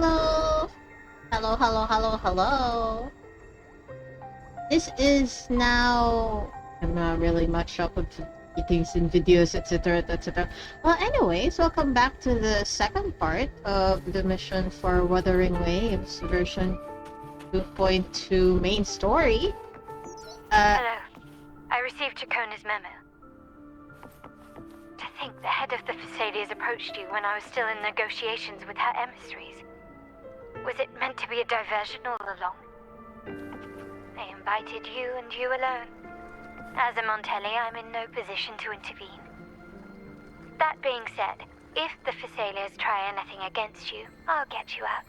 Hello! Hello, hello, hello, hello. This is now... I'm not really much up with things in videos, etc, etc. Well, anyways, welcome back to the second part of the mission for Wuthering Waves, version 2.2 main story. Hello. I received Chacona's memo. To think the head of the Fisalias approached you when I was still in negotiations with her emissaries. Was it meant to be a diversion all along? They invited you and you alone. As a Montelli, I'm in no position to intervene. That being said, if the Fisalias try anything against you, I'll get you out.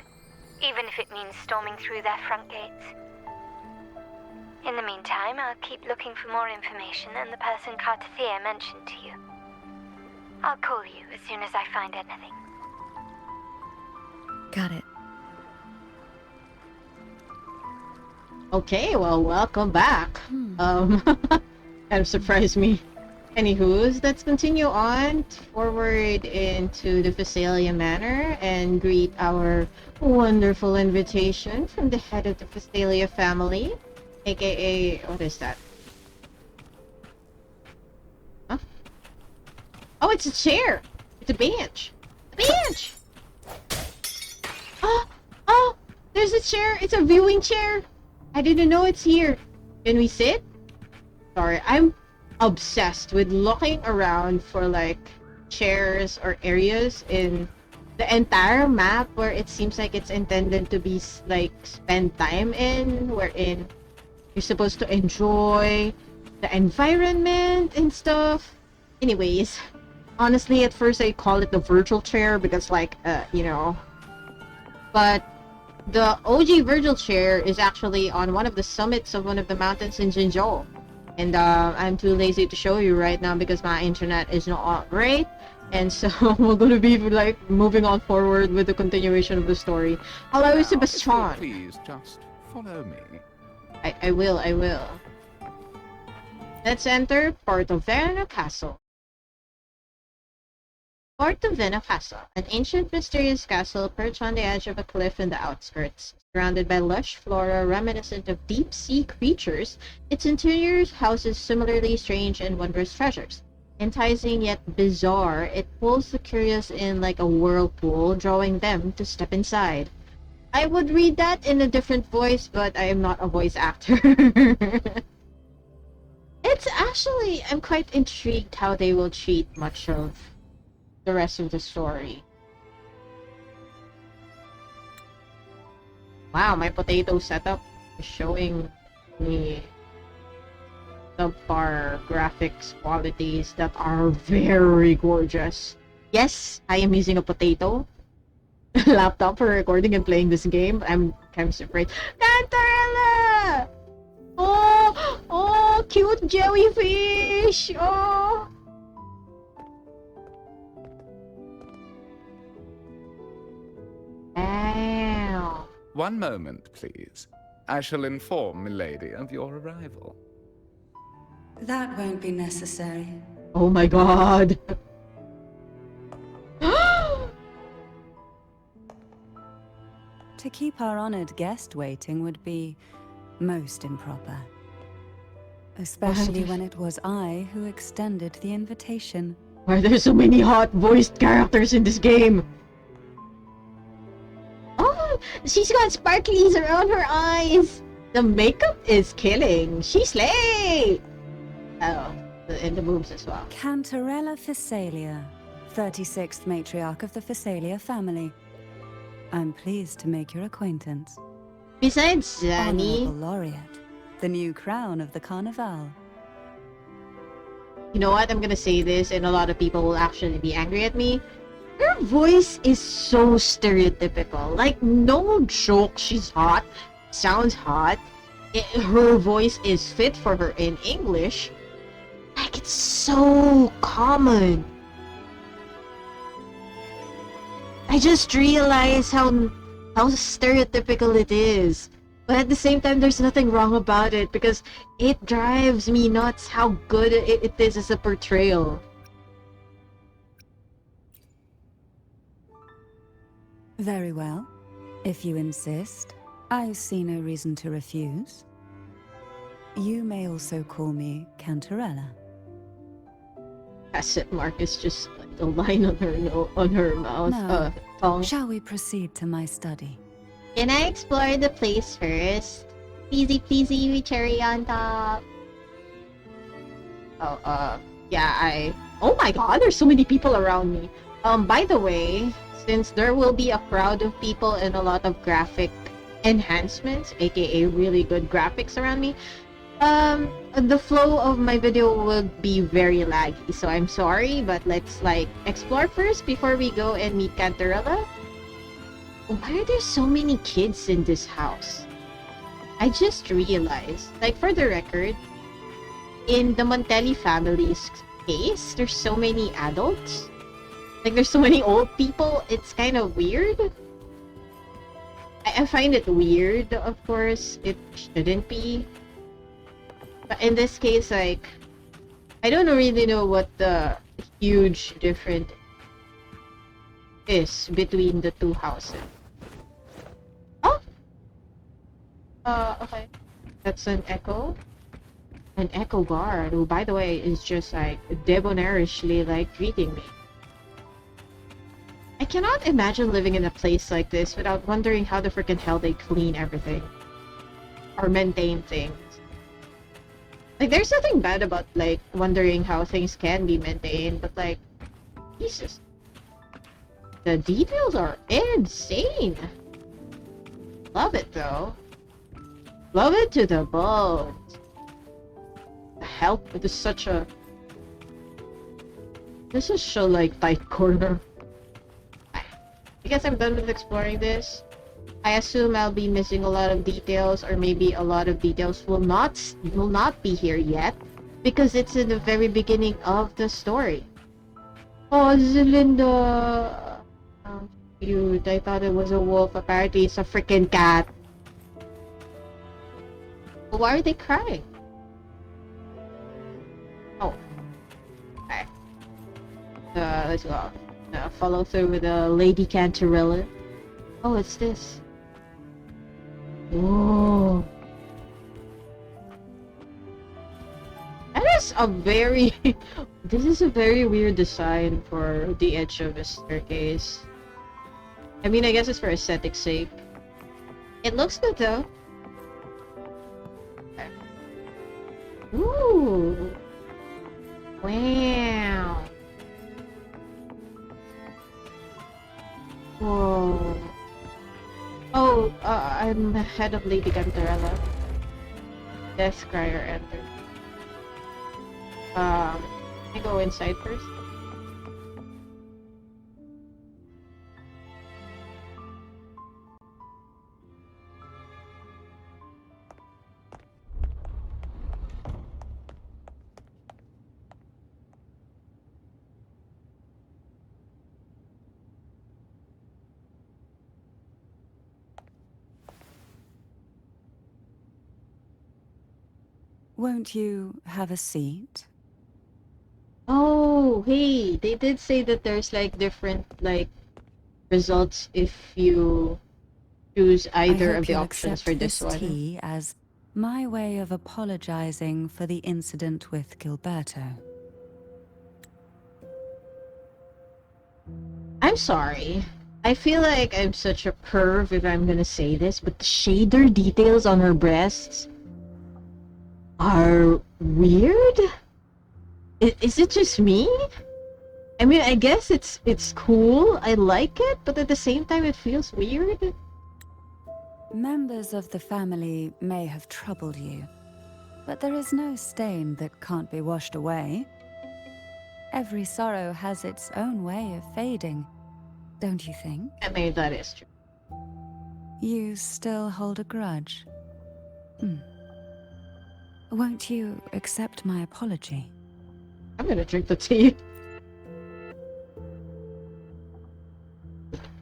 Even if it means storming through their front gates. In the meantime, I'll keep looking for more information and the person Cartathea mentioned to you. I'll call you as soon as I find anything. Got it. Okay, well, welcome back. Kind of surprised me. Anywho's, let's continue on forward into the Fisalia manor and greet our wonderful invitation from the head of the Fisalia family, aka, what is that? Huh? Oh, it's a chair! It's a bench! A bench! Oh, there's a chair! It's a viewing chair! I didn't know it's here. Can we sit? Sorry, I'm obsessed with looking around for like chairs or areas in the entire map where it seems like it's intended to be like spend time in, wherein you're supposed to enjoy the environment and stuff. Anyways, honestly, at first I call it the virtual chair because like, you know, but the OG virtual chair is actually on one of the summits of one of the mountains in Jinzhou. And I'm too lazy to show you right now because my internet is not great. And so we're gonna be like moving on forward with the continuation of the story. Hello, now, Sebastian. Please just follow me. I will. Let's enter Porto Verno Castle. Porto Verno Castle, an ancient, mysterious castle perched on the edge of a cliff in the outskirts. Surrounded by lush flora reminiscent of deep-sea creatures, its interior houses similarly strange and wondrous treasures. Enticing yet bizarre, it pulls the curious in like a whirlpool, drawing them to step inside. I would read that in a different voice, but I am not a voice actor. It's actually, I'm quite intrigued how they will treat much of the rest of the story. Wow, my potato setup is showing me subpar graphics qualities that are very gorgeous. Yes, I am using a potato laptop for recording and playing this game. I'm kind of surprised. Cantarella! Oh, cute jellyfish! Oh! Wow. One moment, please. I shall inform Milady of your arrival. That won't be necessary. Oh my god. To keep our honored guest waiting would be most improper. Especially when it was I who extended the invitation. Why are there so many hot voiced characters in this game? Oh, she's got sparklies around her eyes. The makeup is killing. She slay. Oh, and the boobs as well. Cantarella Fisalia, 36th matriarch of the Fisalia family. I'm pleased to make your acquaintance. Besides Zanny, Honorable Laureate, the new crown of the Carnival. you know what? I'm gonna say this, and a lot of people will actually be angry at me. Her voice is so stereotypical. Like, no joke, she's hot, sounds hot. Her voice is fit for her in English. Like, it's so common. I just realized how stereotypical it is. But at the same time, there's nothing wrong about it because it drives me nuts how good it is as a portrayal. Very well. If you insist, I see no reason to refuse. You may also call me Cantarella. Asset mark is just like the line on her on her mouth, Now, tongue. shall we proceed to my study? Can I explore the place first? Pleasey, pleasey, with cherry on top. Oh, yeah, oh my god, there's so many people around me. By the way, since there will be a crowd of people and a lot of graphic enhancements, aka really good graphics around me, the flow of my video will be very laggy, so I'm sorry, but let's like explore first before we go and meet Cantarella. Why are there so many kids in this house? I just realized, like for the record, in the Montelli family's case, there's so many adults. Like there's so many old people, it's kind of weird. I find it weird, of course, it shouldn't be. But in this case, like, I don't really know what the huge difference is between the two houses. Oh! Okay. That's an echo. An echo guard, who, by the way, is just, like, debonairishly, like, greeting me. I cannot imagine living in a place like this without wondering how the frickin' hell they clean everything. Or maintain things. Like, there's nothing bad about, like, wondering how things can be maintained, but, like, Jesus. The details are insane. Love it, though. Love it to the bone. The hell? This is such a... This is so, like, tight corner. I guess I'm done with exploring this. I assume I'll be missing a lot of details, or maybe a lot of details will not be here yet, because it's in the very beginning of the story. Oh, Zelinda! Oh, cute. I thought it was a wolf. Apparently, it's a freaking cat. Why are they crying? Oh, okay. Let's go. Follow through with Lady Cantarella. Oh, it's this. Whoa. That is a very... This is a very weird design for the edge of the staircase. I mean, I guess it's for aesthetic's sake. It looks good though. Okay. Ooh. Wow. Whoa. Oh, I'm the head of Lady Cantarella. Death Crier entered. Can I go inside first? Won't you have a seat? Oh, hey, they did say that there's like different like results if you choose either of the options for this one. Tea as my way of apologizing for the incident with Gilberto. I'm sorry. I feel like I'm such a perv if I'm gonna say this, but the shader details on her breasts are weird? Is it just me? I mean, I guess it's cool, I like it, but at the same time it feels weird. Members of the family may have troubled you, but there is no stain that can't be washed away. Every sorrow has its own way of fading, don't you think? I mean, that is true. You still hold a grudge? Won't you accept my apology? I'm gonna drink the tea.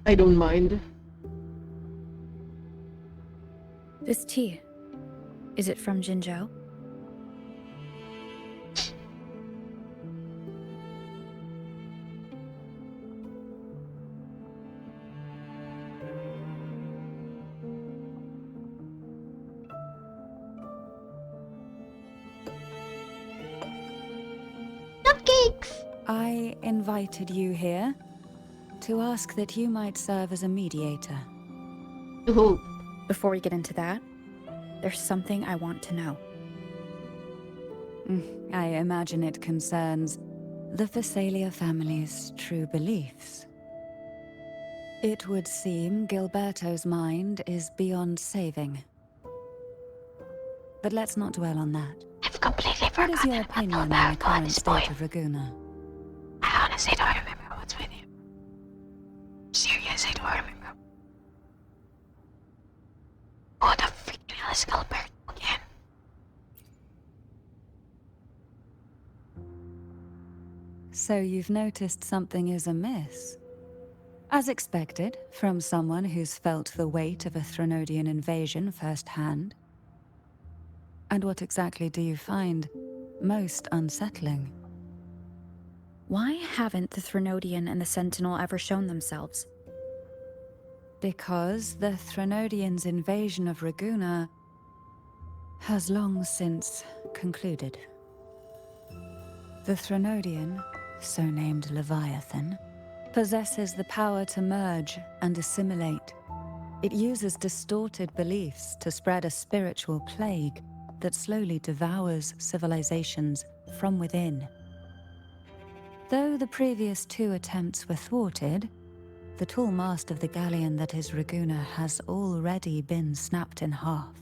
I don't mind. This tea, is it from Jinzhou? I invited you here to ask that you might serve as a mediator. Who? Before we get into that, there's something I want to know. I imagine it concerns the Fisalia family's true beliefs. It would seem Gilberto's mind is beyond saving. But let's not dwell on that. I've completely What is your forgotten opinion on the current state of Raguna? I honestly don't remember what's with you. Seriously, don't remember. Who the freak is Gilberto again? So you've noticed something is amiss? As expected, from someone who's felt the weight of a Threnodian invasion firsthand. And what exactly do you find most unsettling? Why haven't the Threnodian and the Sentinel ever shown themselves? Because the Threnodians' invasion of Raguna has long since concluded. The Threnodian, so named Leviathan, possesses the power to merge and assimilate. It uses distorted beliefs to spread a spiritual plague that slowly devours civilizations from within. Though the previous 2 attempts were thwarted, the tall mast of the galleon that is Raguna has already been snapped in half.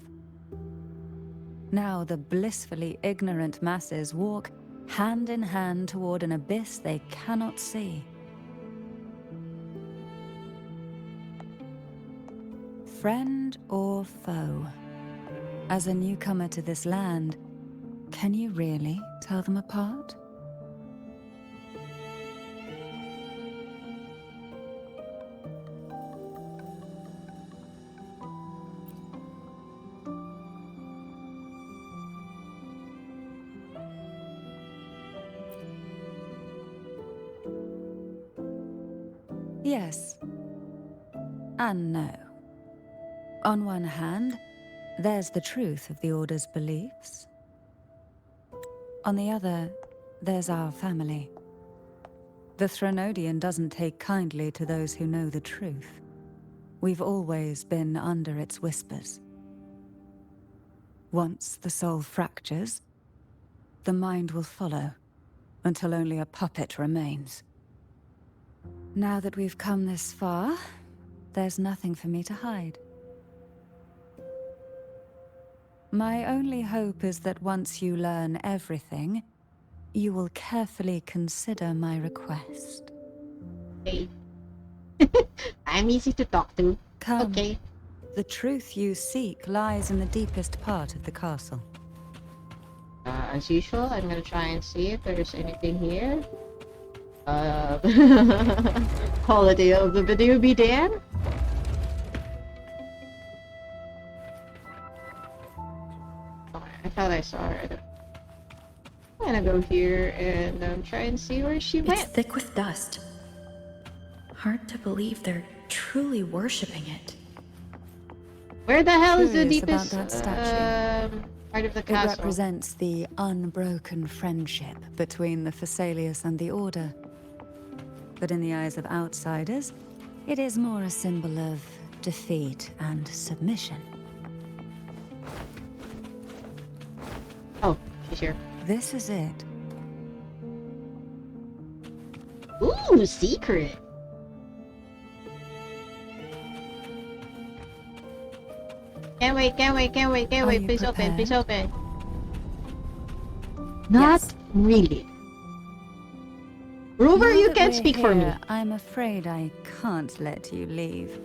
Now the blissfully ignorant masses walk hand in hand toward an abyss they cannot see. Friend or foe? As a newcomer to this land, can you really tell them apart? Yes. And no. On one hand, there's the truth of the Order's beliefs. On the other, there's our family. The Threnodian doesn't take kindly to those who know the truth. We've always been under its whispers. Once the soul fractures, the mind will follow, until only a puppet remains. Now that we've come this far, there's nothing for me to hide. My only hope is that once you learn everything, you will carefully consider my request. Hey. I'm easy to talk to. Come. Okay. The truth you seek lies in the deepest part of the castle. As usual, I'm gonna try and see if there's anything here. Quality of the video be Dan? Oh, I thought I saw her. I'm gonna go here and try and see where she It's went. thick with dust. Hard to believe they're truly worshipping it. Where the hell is the Curious about deepest that statue. part of the It castle? represents the unbroken friendship between the Fisalius and the Order. But in the eyes of outsiders, it is more a symbol of defeat and submission. Oh, she's here. This is it. Ooh, secret. Can't wait, can't wait, can't wait, can't Are wait. you Please open, please prepared? open. Not Yes. really. Rover, Now you that can't we're speak for me. here, I'm afraid I can't let you leave,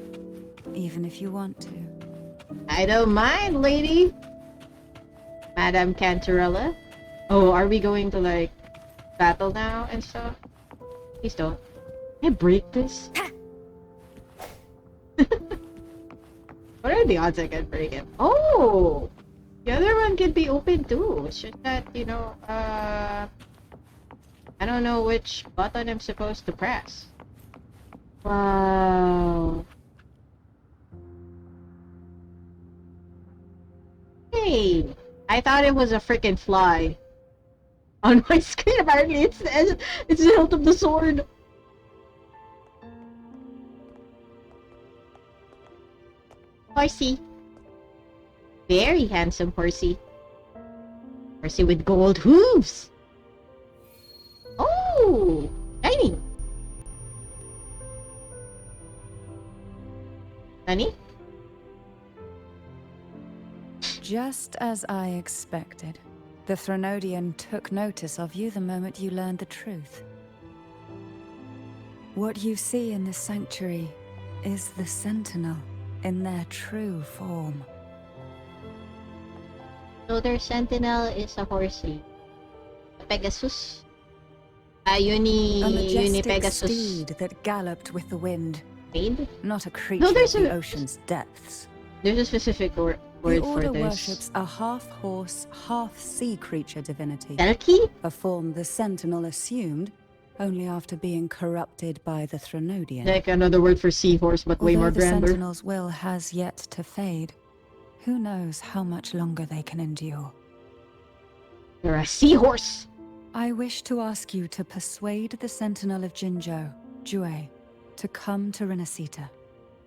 even if you want to. I don't mind, lady. Madame Cantarella. Oh, are we going to, like, battle now and stuff? Please don't. Can I break this? What are the odds I can break it? Oh! The other one could be open too. It's just that, you know, I don't know which button I'm supposed to press. Wow. Hey! I thought it was a freaking fly. on my screen. Apparently, it's the hilt of the sword. Horsey. Very handsome horsey. Horsey with gold hooves. Oh, shiny. Honey? Just as I expected, the Threnodian took notice of you the moment you learned the truth. What you see in the sanctuary is the Sentinel in their true form. So their sentinel is a horsey. A Pegasus. Uni A majestic Pegasus. steed that galloped with the wind, Maid? not a creature of the ocean's depths. There's a specific word The for Order this. worships a half-horse, half-sea creature divinity, Selkie? a form the Sentinel assumed only after being corrupted by the Threnodian. Like another word for seahorse, but way Although more the grander. Sentinel's will has yet to fade, who knows how much longer they can endure. You're a seahorse! I wish to ask you to persuade the Sentinel of Jinzhou, Jue, to come to Renacita,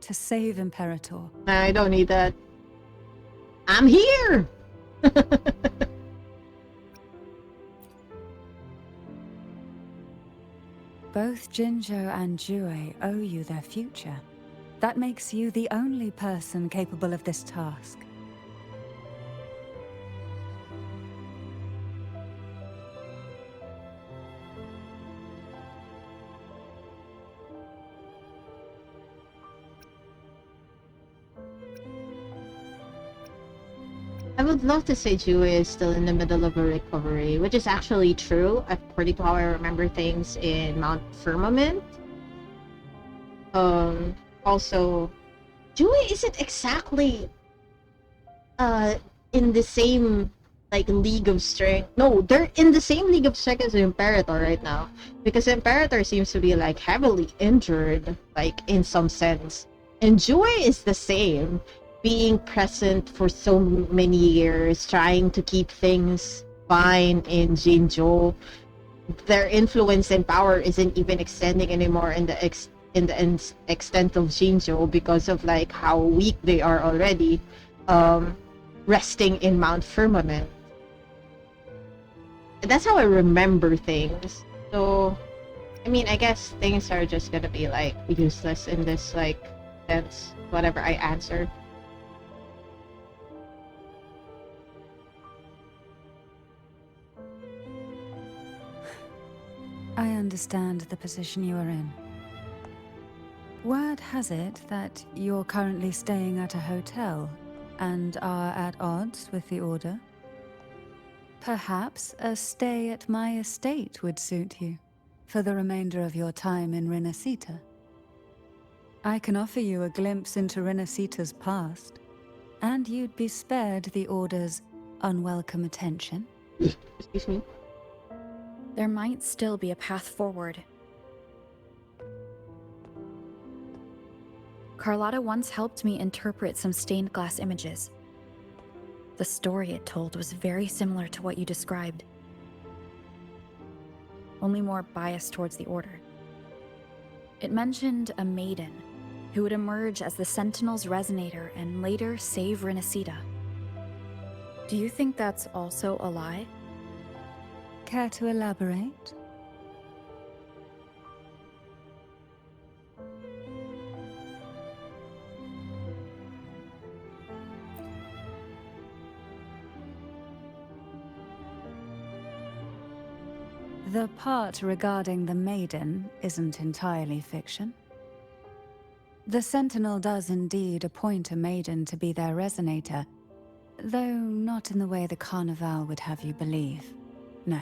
to save Imperator. I don't need that. I'm here! Both Jinzhou and Jue owe you their future. That makes you the only person capable of this task. I would love to say Jue is still in the middle of a recovery, which is actually true, according to how I remember things in Mount Firmament. Also, Jue isn't exactly in the same like league of strength. No, they're in the same league of strength as the Imperator right now, because the Imperator seems to be like heavily injured, like in some sense, and Jue is the same, being present for so many years, trying to keep things fine in Jinzhou. Their influence and power isn't even extending anymore in the extent of Jinzhou because of like how weak they are already, resting in Mount Firmament. That's how I remember things. So, I mean, I guess things are just gonna be like useless in this like sense, whatever I answer. I understand the position you are in. Word has it that you're currently staying at a hotel and are at odds with the Order. Perhaps a stay at my estate would suit you for the remainder of your time in Renacita. I can offer you a glimpse into Renacita's past, and you'd be spared the Order's unwelcome attention. Excuse me. There might still be a path forward. Carlotta once helped me interpret some stained glass images. The story it told was very similar to what you described, only more biased towards the Order. It mentioned a maiden who would emerge as the Sentinel's resonator and later save Renacita. Do you think that's also a lie? Care to elaborate? The part regarding the maiden isn't entirely fiction. The Sentinel does indeed appoint a maiden to be their resonator, though not in the way the Carnival would have you believe. No.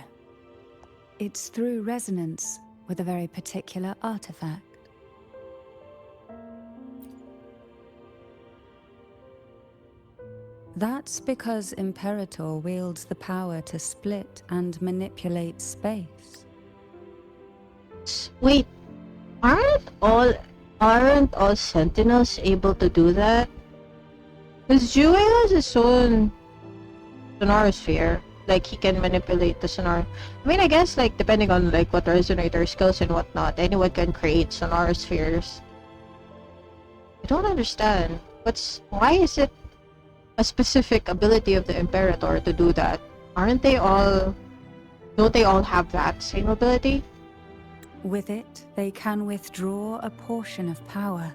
It's through resonance with a very particular artifact. That's because Imperator wields the power to split and manipulate space. Wait, aren't all Sentinels able to do that? Because Jue has his own sonosphere. like he can manipulate the sonar. I mean, I guess like depending on like what resonator skills and whatnot, anyone can create sonar spheres. I don't understand. Why is it a specific ability of the Imperator to do that? Aren't they all? Don't they all have that same ability? With it, they can withdraw a portion of power.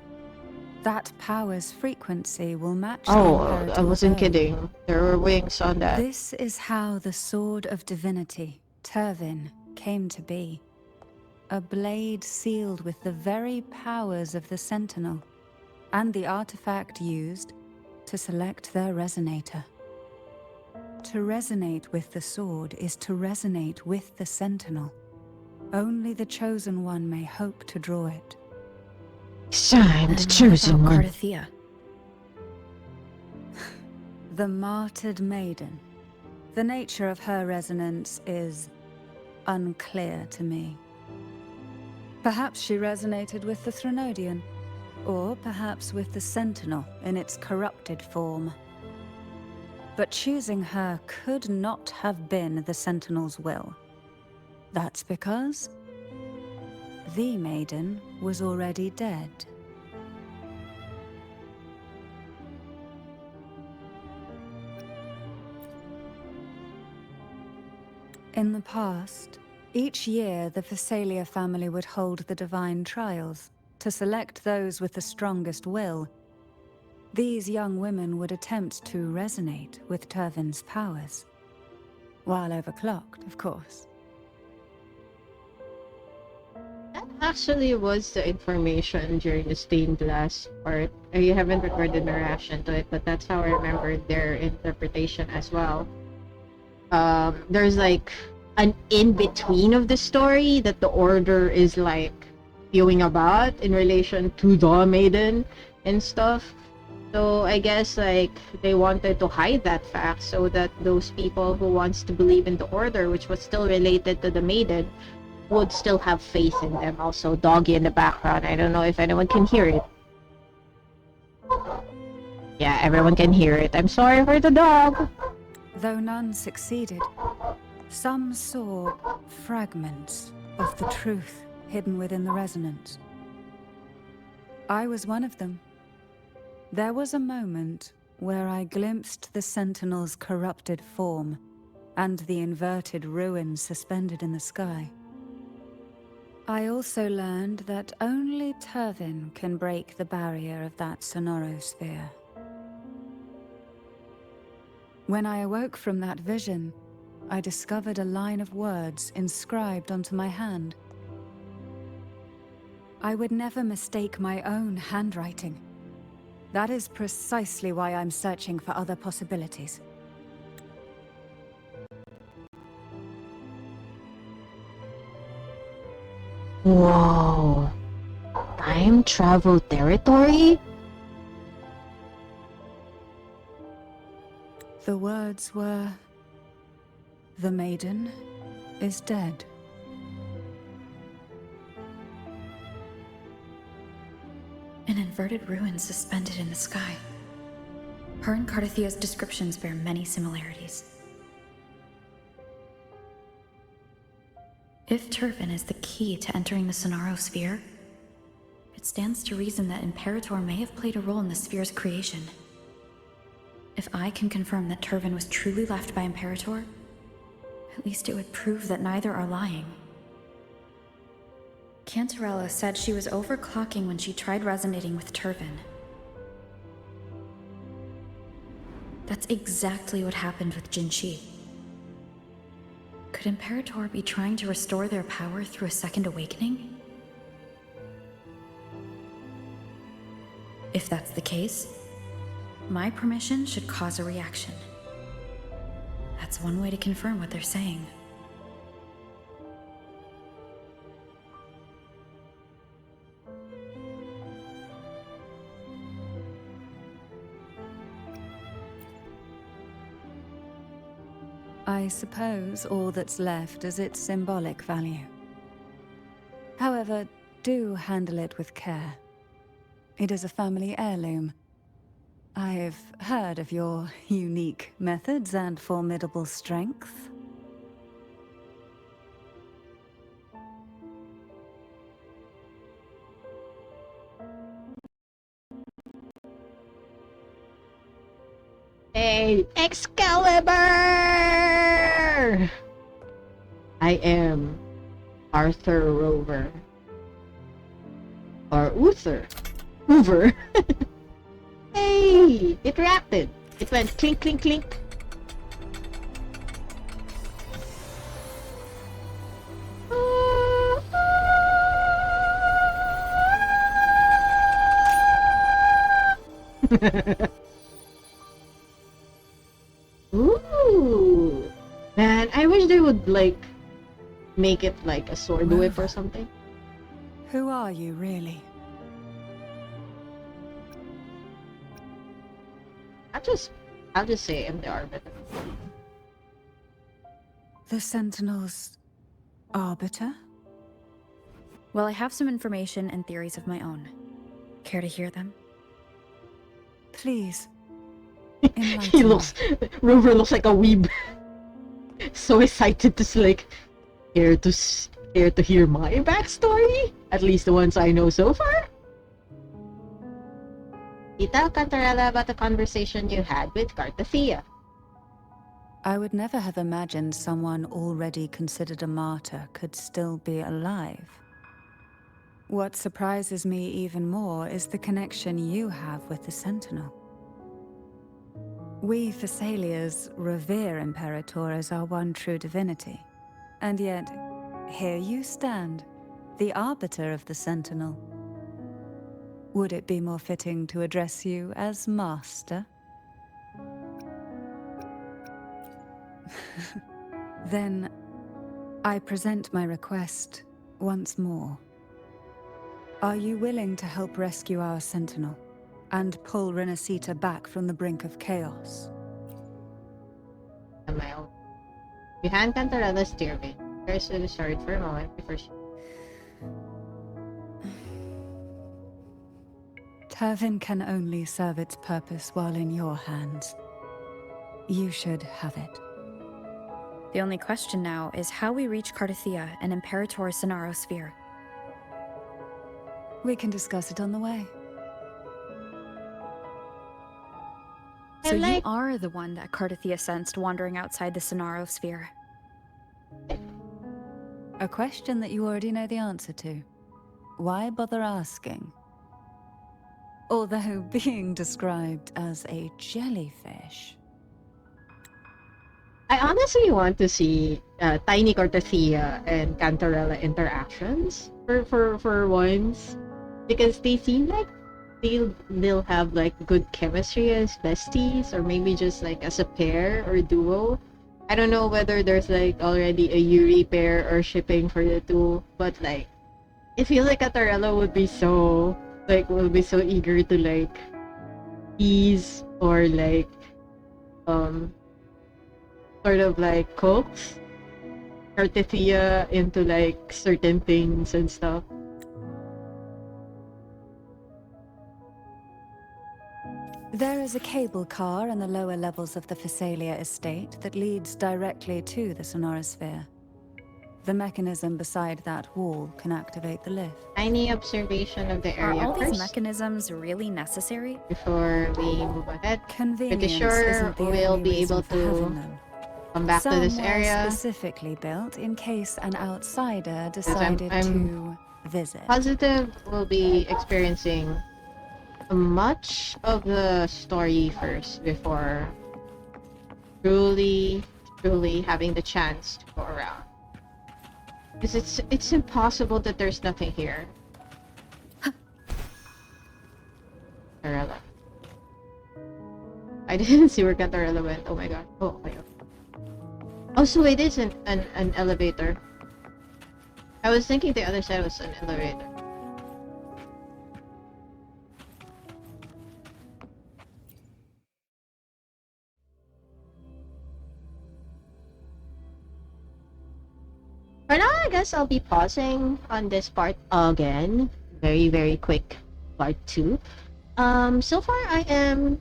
That power's frequency will match the Oh, I Imperator's wasn't own. kidding. There were wings on that. This is how the Sword of Divinity, Turvin, came to be. A blade sealed with the very powers of the Sentinel, and the artifact used to select their resonator. To resonate with the sword is to resonate with the Sentinel. Only the Chosen One may hope to draw it. Shine, the And chosen what about one. Cardathea? The martyred maiden. The nature of her resonance is unclear to me. Perhaps she resonated with the Threnodian, or perhaps with the Sentinel in its corrupted form. But choosing her could not have been the Sentinel's will. That's because the maiden was already dead. In the past, each year the Fisalia family would hold the divine trials to select those with the strongest will. These young women would attempt to resonate with Turvin's powers. While overclocked, of course. That actually was the information during the stained glass part. I haven't recorded my reaction to it, but that's how I remembered their interpretation as well. There's like an in-between of the story that the Order is like viewing about in relation to the maiden and stuff. So I guess like they wanted to hide that fact so that those people who wants to believe in the Order, which was still related to the maiden, would still have faith in them. Also, doggy in the background. I don't know if anyone can hear it. Yeah, everyone can hear it. I'm sorry for the dog. Though none succeeded, some saw fragments of the truth hidden within the resonance. I was one of them. There was a moment where I glimpsed the Sentinel's corrupted form and the inverted ruins suspended in the sky. I also learned that only Turvin can break the barrier of that sonorosphere. When I awoke from that vision, I discovered a line of words inscribed onto my hand. I would never mistake my own handwriting. That is precisely why I'm searching for other possibilities. Whoa. Time travel territory? The words were, "The maiden is dead." An inverted ruin suspended in the sky. Her and Cardathea's descriptions bear many similarities. If Turvin is the key to entering the Sonarosphere, it stands to reason that Imperator may have played a role in the sphere's creation. If I can confirm that Turvin was truly left by Imperator, at least it would prove that neither are lying. Cantarella said she was overclocking when she tried resonating with Turvin. That's exactly what happened with Jinchi. Could Imperator be trying to restore their power through a second awakening? If that's the case, my permission should cause a reaction. That's one way to confirm what they're saying. I suppose all that's left is its symbolic value. However, do handle it with care. It is a family heirloom. I've heard of your unique methods and formidable strength. Hey, Excalibur! I am Arthur Rover. Or Uther. Hoover. Hey! It reacted. It went clink, clink, clink. Ooh! Man, I wish they would, like, make it like a sword whip or something. Who are you, really? I'll just say I'm the Arbiter. The Sentinel's arbiter? Well, I have some information and theories of my own. Care to hear them? Please. He looks... Rover looks like a weeb. So excited to like... Care to hear my backstory? At least the ones I know so far? Tell Cantarella about the conversation you had with Cartathea. I would never have imagined someone already considered a martyr could still be alive. What surprises me even more is the connection you have with the Sentinel. We Fisalias revere Imperator as our one true divinity. And yet, here you stand, the arbiter of the Sentinel. Would it be more fitting to address you as Master? Then, I present my request once more. Are you willing to help rescue our Sentinel and pull Renacita back from the brink of chaos? On my own. Behind Cantarella's stairway, Ursula started for a moment before she... Turvin can only serve its purpose while in your hands. You should have it. The only question now is how we reach Cartathea and Imperator Sonaro Sphere. We can discuss it on the way. So you are the one that Cartathea sensed wandering outside the Sonaro Sphere. A question that you already know the answer to. Why bother asking? Although being described as a jellyfish. I honestly want to see Tiny Cartathea and Cantarella interactions for once. Because they seem like they'll have like good chemistry as besties, or maybe just like as a pair or duo. I don't know whether there's like already a Yuri pair or shipping for the two, but like I feel like Cantarella would be so eager to like tease or like sort of like coax Cartathea into like certain things and stuff. There is a cable car in the lower levels of the Fisalia estate that leads directly to the Sonorasphere. The mechanism beside that wall can activate the lift. Tiny observation of the area Are all first these mechanisms really necessary? before we move ahead. Convenience Pretty sure isn't the we'll only be able reason for having to them. come back to this Some were area. specifically built in case an outsider decided I'm to visit. Positive we'll be experiencing much of the story first before truly having the chance to go around. Because it's impossible that there's nothing here. Cantarella. I didn't see where Cantarella went. Oh my god. Oh my god. Oh, so it is an elevator. I was thinking the other side was an elevator. For now, I guess I'll be pausing on this part again. Very, very quick part 2. So far I am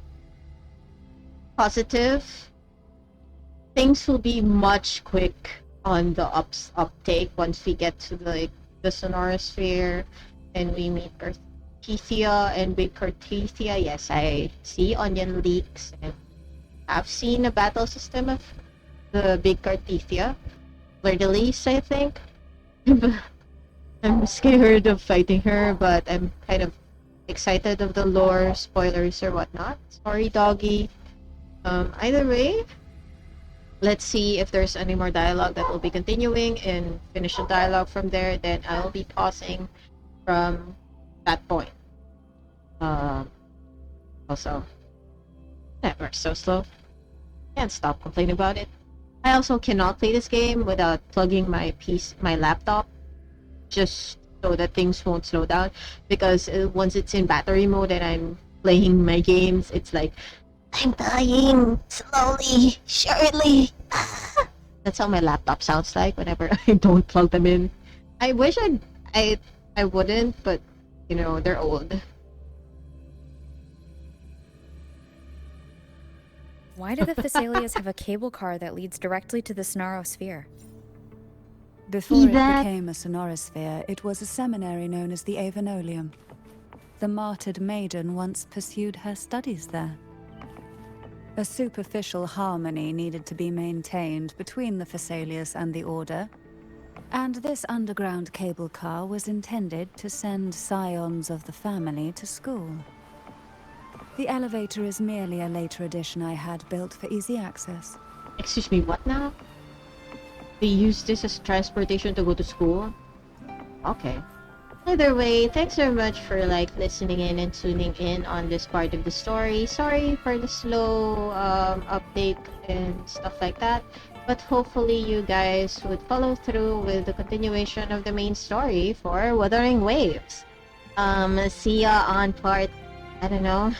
positive. Things will be much quick on the uptake once we get to the Sonorosphere and we meet Cartesia and with Cartesia. Yes, I see onion leaks and I've seen a battle system of the big Cartesia. Fleur-de-Lis, I think. I'm scared of fighting her, but I'm kind of excited of the lore, spoilers or whatnot. Sorry, doggy. Either way, let's see if there's any more dialogue that will be continuing and finish the dialogue from there. Then I'll be pausing from that point. Also, network's so slow. Can't stop complaining about it. I also cannot play this game without plugging my laptop, just so that things won't slow down. Because once it's in battery mode and I'm playing my games, it's like I'm dying slowly, surely. That's how my laptop sounds like whenever I don't plug them in. I wish I wouldn't, but you know they're old. Why do the Fisalias have a cable car that leads directly to the Sonorosphere? Before it That- became a sonorosphere, it was a seminary known as the Avenolium. The martyred maiden once pursued her studies there. A superficial harmony needed to be maintained between the Fisalias and the Order, and this underground cable car was intended to send scions of the family to school. The elevator is merely a later addition I had built for easy access. Excuse me, what now? They use this as transportation to go to school? Okay. Either way, thanks very much for listening in and tuning in on this part of the story. Sorry for the slow update and stuff like that, but hopefully you guys would follow through with the continuation of the main story for Wuthering Waves. See ya on part, I don't know.